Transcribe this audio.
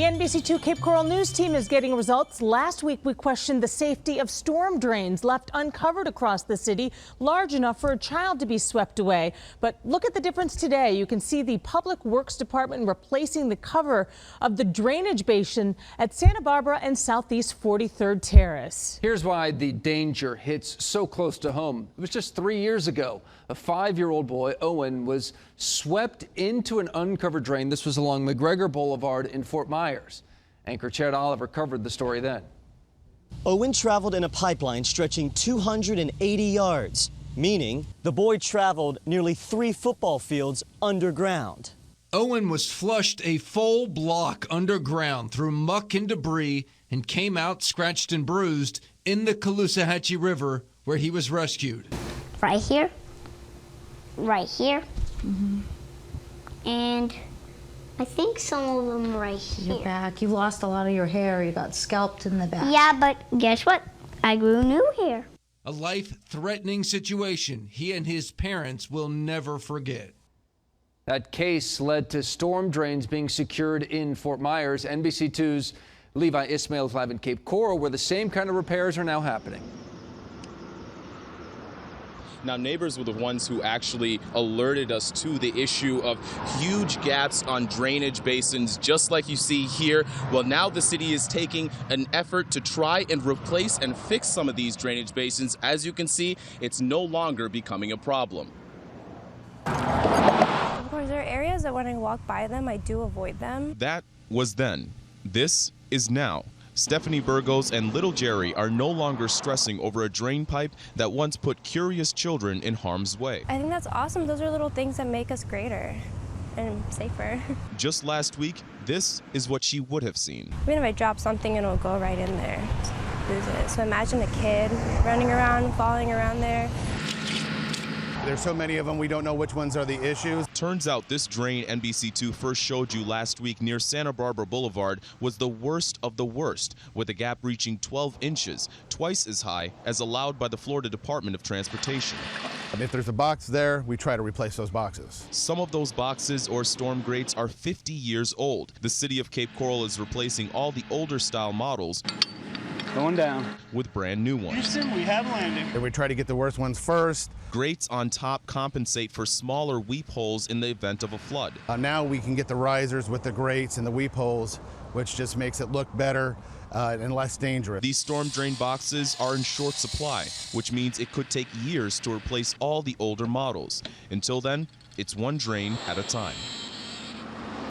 The NBC2 Cape Coral News team is getting results. Last week, we questioned the safety of storm drains left uncovered across the city, large enough for a child to be swept away. But look at the difference today. You can see the Public Works Department replacing the cover of the drainage basin at Santa Barbara and Southeast 43rd Terrace. Here's why the danger hits so close to home. It was just 3 years ago. A 5-year-old boy, Owen, was swept into an uncovered drain. This was along McGregor Boulevard in Fort Myers. Anchor Chad Oliver covered the story then. Owen traveled in a pipeline stretching 280 yards, meaning the boy traveled nearly 3 football fields underground. Owen was flushed a full block underground through muck and debris and came out scratched and bruised in the Caloosahatchee River, where he was rescued. Right here, and I think some of them right here. Your back. You lost a lot of your hair. You got scalped in the back. Yeah, but guess what? I grew new hair. A life-threatening situation he and his parents will never forget. That case led to storm drains being secured in Fort Myers. NBC2's Levi Ismail is live in Cape Coral, where the same kind of repairs are now happening. Now, neighbors were the ones who actually alerted us to the issue of huge gaps on drainage basins, just like you see here. Well, now the city is taking an effort to try and replace and fix some of these drainage basins. As you can see, it's no longer becoming a problem. Of course, there are areas that when I walk by them, I do avoid them. That was then. This is now. Stephanie Burgos and little Jerry are no longer stressing over a drain pipe that once put curious children in harm's way. I think that's awesome. Those are little things that make us greater and safer. Just last week, this is what she would have seen. Even if I drop something, it'll go right in there, lose it. So imagine a kid running around, falling around there. There's so many of them, we don't know which ones are the issues. Turns out this drain NBC2 first showed you last week near Santa Barbara Boulevard was the worst of the worst, with a gap reaching 12 inches, twice as high as allowed by the Florida Department of Transportation. And if there's a box there, we try to replace those boxes. Some of those boxes or storm grates are 50 years old. The city of Cape Coral is replacing all the older style models Going down with brand new ones. Houston, we have landing. And we try to get the worst ones first. Grates on top compensate for smaller weep holes in the event of a flood. Now we can get the risers with the grates and the weep holes, which just makes it look better and less dangerous. These storm drain boxes are in short supply, which means it could take years to replace all the older models. Until then, it's one drain at a time.